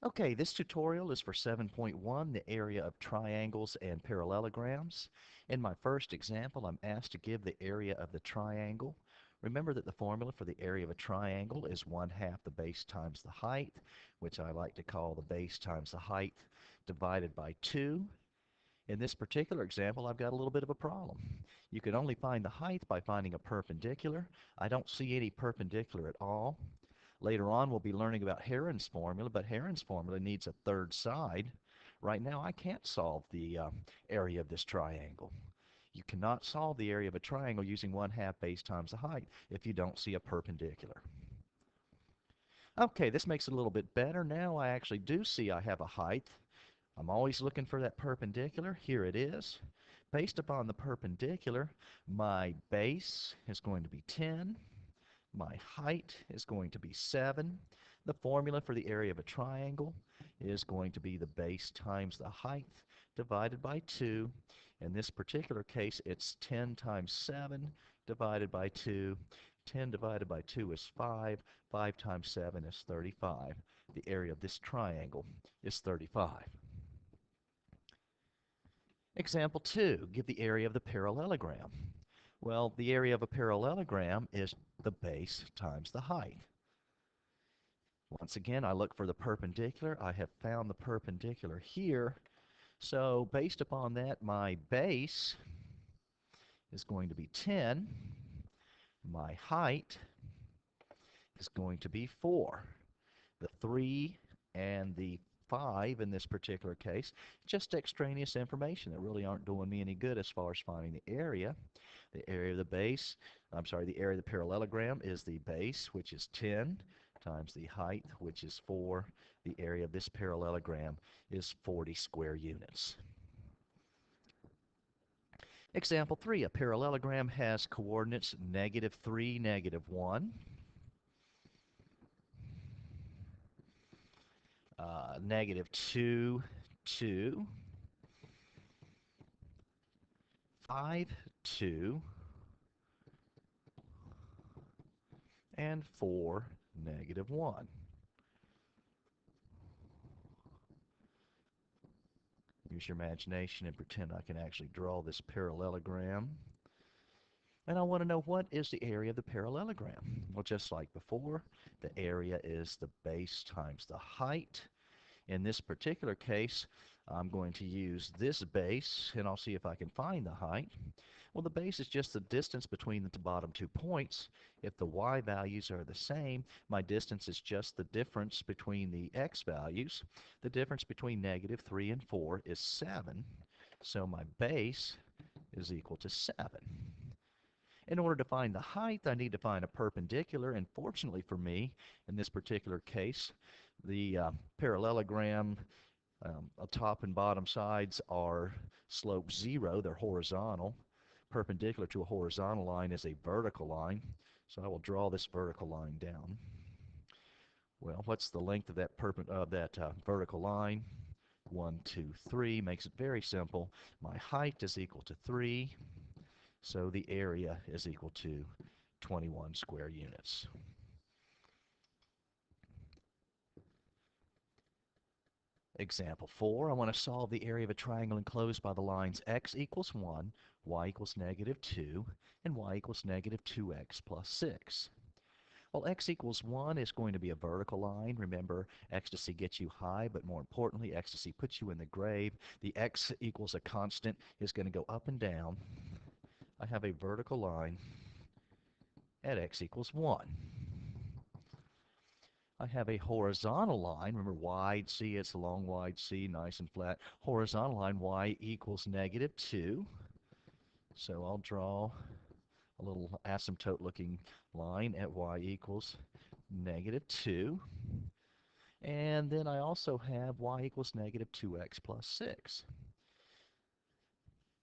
Okay, this tutorial is for 7.1, the area of triangles and parallelograms. In my first example, I'm asked to give the area of the triangle. Remember that the formula for the area of a triangle is 1/2 the base times the height, which I like to call the base times the height divided by 2. In this particular example, I've got a little bit of a problem. You can only find the height by finding a perpendicular. I don't see any perpendicular at all. Later on, we'll be learning about Heron's formula, but Heron's formula needs a third side. Right now, I can't solve the area of this triangle. You cannot solve the area of a triangle using 1/2 base times the height if you don't see a perpendicular. Okay, this makes it a little bit better. Now I actually do see I have a height. I'm always looking for that perpendicular. Here it is. Based upon the perpendicular, my base is going to be 10. My height is going to be 7. The formula for the area of a triangle is going to be the base times the height divided by 2. In this particular case, it's 10 times 7 divided by 2. 10 divided by 2 is 5. 5 times 7 is 35. The area of this triangle is 35. Example 2, give the area of the parallelogram. Well, the area of a parallelogram is the base times the height. Once again, I look for the perpendicular. I have found the perpendicular here. So based upon that, my base is going to be 10. My height is going to be 4. The 3 and the 5 in this particular case, just extraneous information that really aren't doing me any good as far as finding the area. The area of the base, the area of the parallelogram is the base, which is 10, times the height, which is 4. The area of this parallelogram is 40 square units. Example 3, a parallelogram has coordinates -3, -1. -2, 2, 5, 2, and 4, -1. Use your imagination and pretend I can actually draw this parallelogram. And I want to know, what is the area of the parallelogram? Well, just like before, the area is the base times the height. In this particular case, I'm going to use this base, and I'll see if I can find the height. Well, the base is just the distance between the bottom 2 points. If the y values are the same, my distance is just the difference between the x values. The difference between -3 and 4 is 7. So my base is equal to 7. In order to find the height, I need to find a perpendicular, and fortunately for me, in this particular case, the parallelogram top and bottom sides are slope 0. They're horizontal. Perpendicular to a horizontal line is a vertical line. So I will draw this vertical line down. Well, what's the length of that vertical line? 1, 2, 3. Makes it very simple. My height is equal to 3. So the area is equal to 21 square units. Example 4, I want to solve the area of a triangle enclosed by the lines x equals 1, y equals -2, and y equals -2x plus 6. Well, x equals 1 is going to be a vertical line. Remember, ecstasy gets you high, but more importantly, ecstasy puts you in the grave. The x equals a constant is going to go up and down. I have a vertical line at x equals 1. I have a horizontal line. Remember, wide C, it's a long wide C, nice and flat. Horizontal line, y equals -2. So I'll draw a little asymptote-looking line at y equals -2. And then I also have y equals -2x plus 6.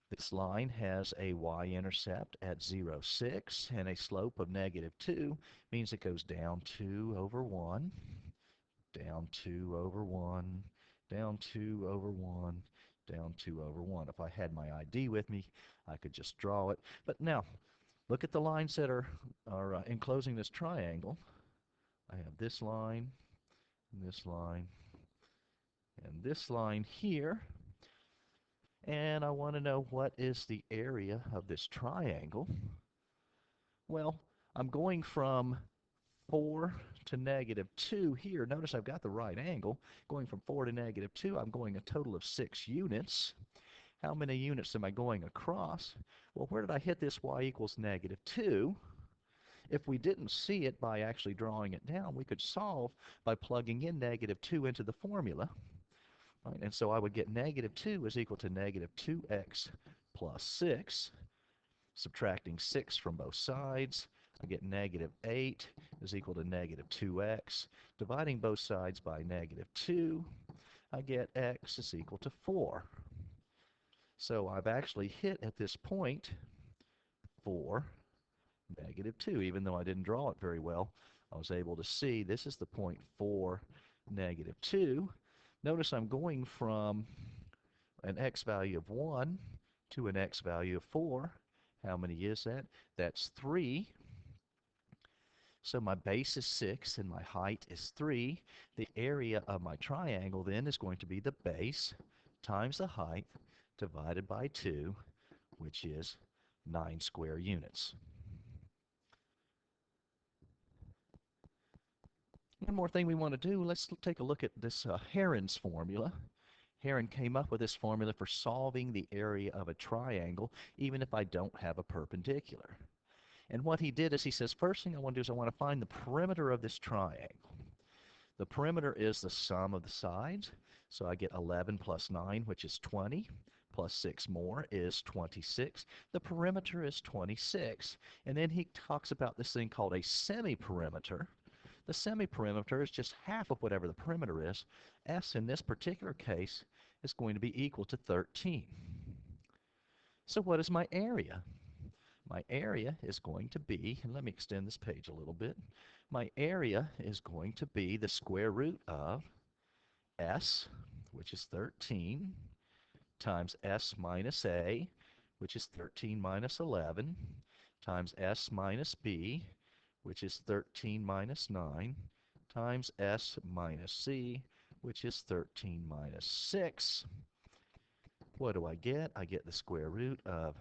This line has a y-intercept at 0, 6, and a slope of -2 means it goes down 2 over 1, down 2 over 1, down 2 over 1, down 2 over 1. If I had my ID with me, I could just draw it. But now, look at the lines that are enclosing this triangle. I have this line, and this line here. And I want to know what is the area of this triangle. Well, I'm going from 4 to -2 here. Notice I've got the right angle. Going from 4 to -2, I'm going a total of 6 units. How many units am I going across? Well, where did I hit this y equals -2? If we didn't see it by actually drawing it down, we could solve by plugging in -2 into the formula. Right? And so I would get -2 is equal to -2x plus 6. Subtracting 6 from both sides, I get -8 is equal to -2x. Dividing both sides by -2, I get x is equal to 4. So I've actually hit at this point 4, -2. Even though I didn't draw it very well, I was able to see this is the point 4, -2. Notice I'm going from an x value of 1 to an x value of 4. How many is that? That's 3. So my base is 6 and my height is 3. The area of my triangle then is going to be the base times the height divided by 2, which is 9 square units. One more thing we want to do, let's take a look at this Heron's formula. Heron came up with this formula for solving the area of a triangle, even if I don't have a perpendicular. And what he did is he says, first thing I want to do is I want to find the perimeter of this triangle. The perimeter is the sum of the sides. So I get 11 plus 9, which is 20, plus 6 more is 26. The perimeter is 26. And then he talks about this thing called a semi-perimeter. The semi-perimeter is just half of whatever the perimeter is. S in this particular case is going to be equal to 13. So what is my area? My area is going to be, and let me extend this page a little bit, my area is going to be the square root of S, which is 13, times S minus A, which is 13 minus 11, times S minus B, which is 13 minus 9, times S minus C, which is 13 minus 6. What do I get? I get the square root of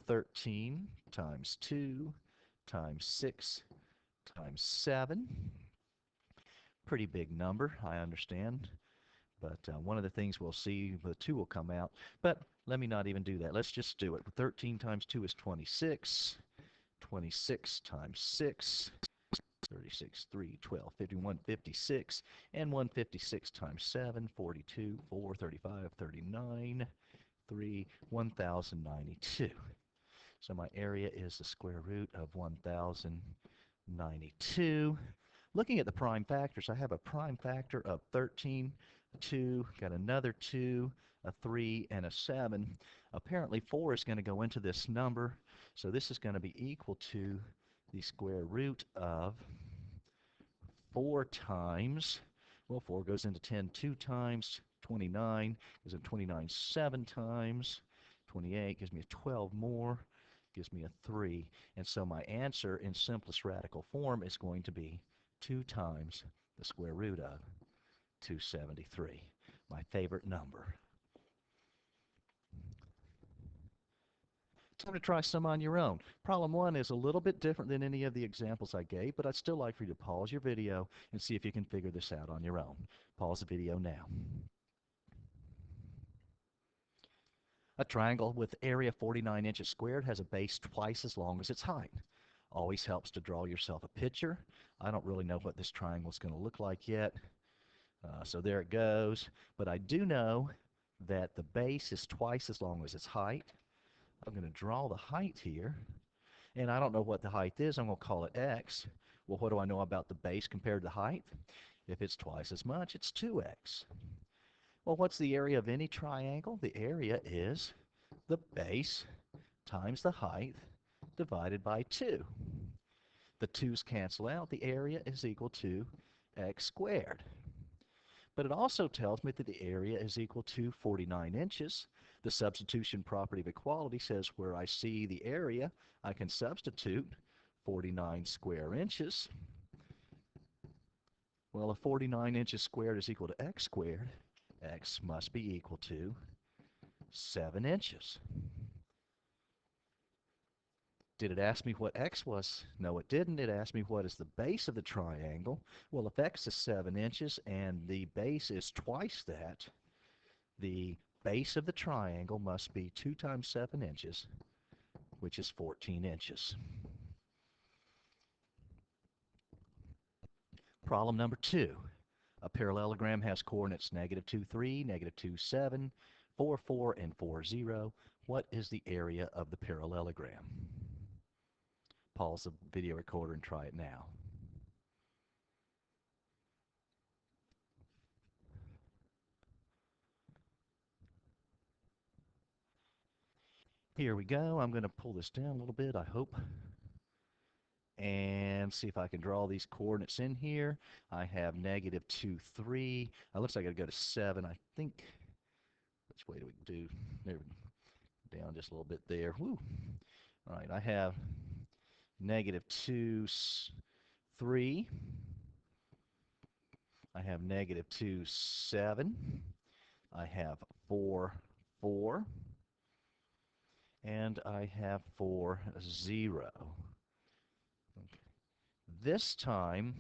13 times 2 times 6 times 7. Pretty big number, I understand. But one of the things we'll see, the 2 will come out. But let me not even do that. Let's just do it. 13 times 2 is 26. 26 times 6, 36, 3, 12, 51, 56. And 156 times 7, 42, 4, 35, 39, 3, 1092. So my area is the square root of 1092. Looking at the prime factors, I have a prime factor of 13, 2, got another 2, a 3, and a 7. Apparently 4 is going to go into this number, so this is going to be equal to the square root of 4 times, well, 4 goes into 10 2 times, 29 goes into 29 7 times, 28 gives me a 12 more, gives me a 3. And so my answer in simplest radical form is going to be 2 times the square root of 273, my favorite number. Time to try some on your own. Problem 1 is a little bit different than any of the examples I gave, but I'd still like for you to pause your video and see if you can figure this out on your own. Pause the video now. A triangle with area 49 inches squared has a base twice as long as its height. Always helps to draw yourself a picture. I don't really know what this triangle is going to look like yet. So there it goes. But I do know that the base is twice as long as its height. I'm going to draw the height here. And I don't know what the height is. I'm going to call it x. Well, what do I know about the base compared to height? If it's twice as much, it's 2x. Well, what's the area of any triangle? The area is the base times the height divided by 2. The 2's cancel out. The area is equal to x squared. But it also tells me that the area is equal to 49 inches. The substitution property of equality says where I see the area, I can substitute 49 square inches. Well, if 49 inches squared is equal to x squared, X must be equal to 7 inches. Did it ask me what x was? No, it didn't. It asked me what is the base of the triangle. Well, if x is 7 inches and the base is twice that, the base of the triangle must be 2 times 7 inches, which is 14 inches. Problem number 2. A parallelogram has coordinates negative 2, 3, negative 2, 7, 4, 4, and 4, 0. What is the area of the parallelogram? Pause the video recorder and try it now. Here we go. I'm going to pull this down a little bit, I hope, and see if I can draw these coordinates in here. I have negative 2, 3. It looks like I got to go to 7. I think, which way do we do? There, down just a little bit there. Woo. All right, I have negative 2, 3. I have negative 2, 7. I have 4, 4. And I have 4, 0. Okay. This time,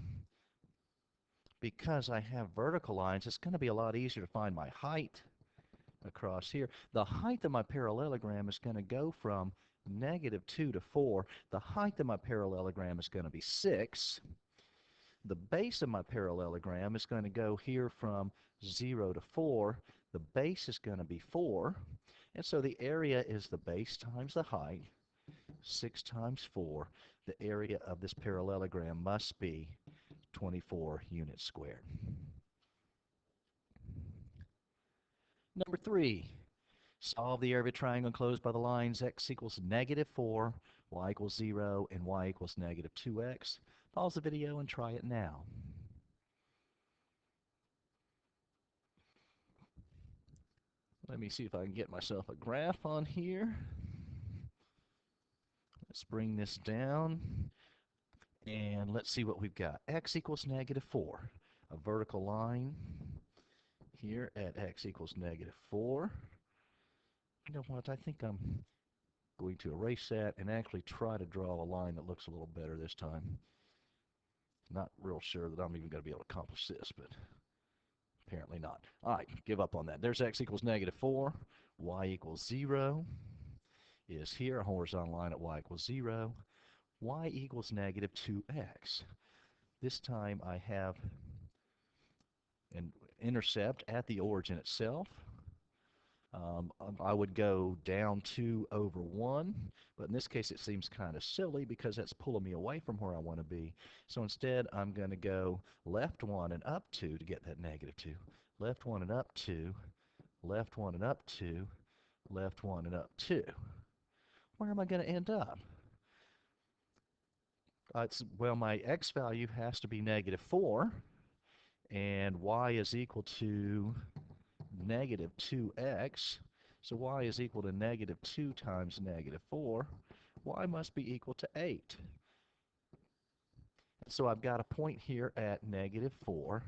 because I have vertical lines, it's going to be a lot easier to find my height across here. The height of my parallelogram is going to go from negative 2 to 4. The height of my parallelogram is going to be 6. The base of my parallelogram is going to go here from 0 to 4. The base is going to be 4. And so the area is the base times the height, 6 times 4. The area of this parallelogram must be 24 units squared. Number 3, solve the area of a triangle enclosed by the lines x equals negative 4, y equals 0, and y equals negative 2x. Pause the video and try it now. Let me see if I can get myself a graph on here. Let's bring this down. And let's see what we've got. X equals negative 4. A vertical line here at x equals negative 4. You know what? I think I'm going to erase that and actually try to draw a line that looks a little better this time. Not real sure that I'm even going to be able to accomplish this, but apparently not. All right, give up on that. There's x equals negative 4. Y equals 0 is here, a horizontal line at y equals 0. Y equals negative 2x. This time I have an intercept at the origin itself. I would go down 2 over 1, but in this case it seems kind of silly because that's pulling me away from where I want to be. So instead I'm going to go left 1 and up 2 to get that negative 2. Left 1 and up 2, left 1 and up 2, left 1 and up 2. Where am I going to end up? Well, my x value has to be negative 4, and y is equal to negative 2x. So y is equal to negative 2 times negative 4. Y must be equal to 8. So I've got a point here at negative 4,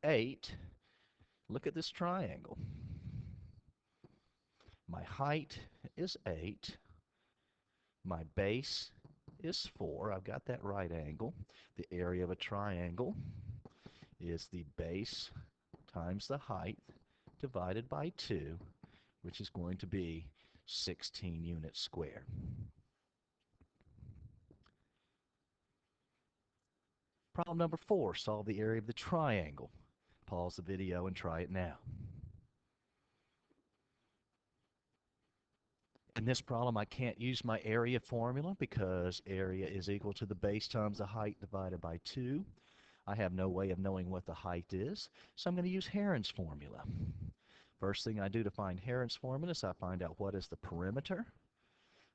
8. Look at this triangle. My height is 8. My base is 4. I've got that right angle. The area of a triangle is the base times the height divided by 2, which is going to be 16 units squared. Problem number 4, solve the area of the triangle. Pause the video and try it now. In this problem, I can't use my area formula because area is equal to the base times the height divided by 2. I have no way of knowing what the height is, so I'm going to use Heron's formula. First thing I do to find Heron's formula is I find out what is the perimeter.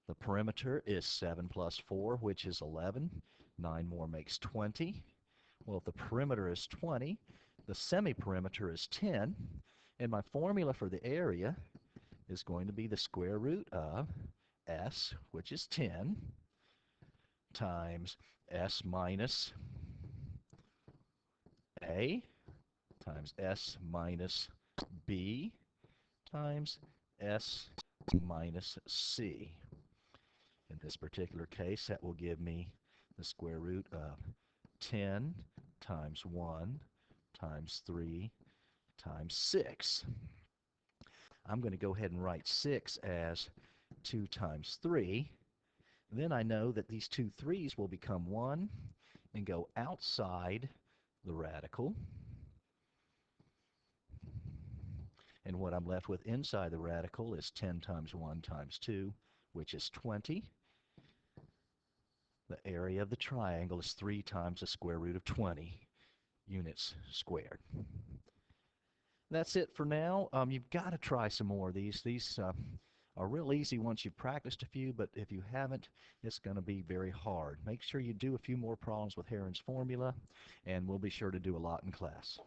The perimeter is 7 plus 4, which is 11. 9 more makes 20. Well, if the perimeter is 20, the semi-perimeter is 10, and my formula for the area is going to be the square root of s, which is 10, times s minus a times s minus b times s minus c. In this particular case, that will give me the square root of 10 times 1 times 3 times 6. I'm going to go ahead and write 6 as 2 times 3. Then I know that these two 3's will become 1 and go outside the radical. And what I'm left with inside the radical is 10 times 1 times 2, which is 20. The area of the triangle is 3 times the square root of 20 units squared. That's it for now. You've got to try some more of these. These are real easy once you've practiced a few, but if you haven't, it's going to be very hard. Make sure you do a few more problems with Heron's formula, and we'll be sure to do a lot in class.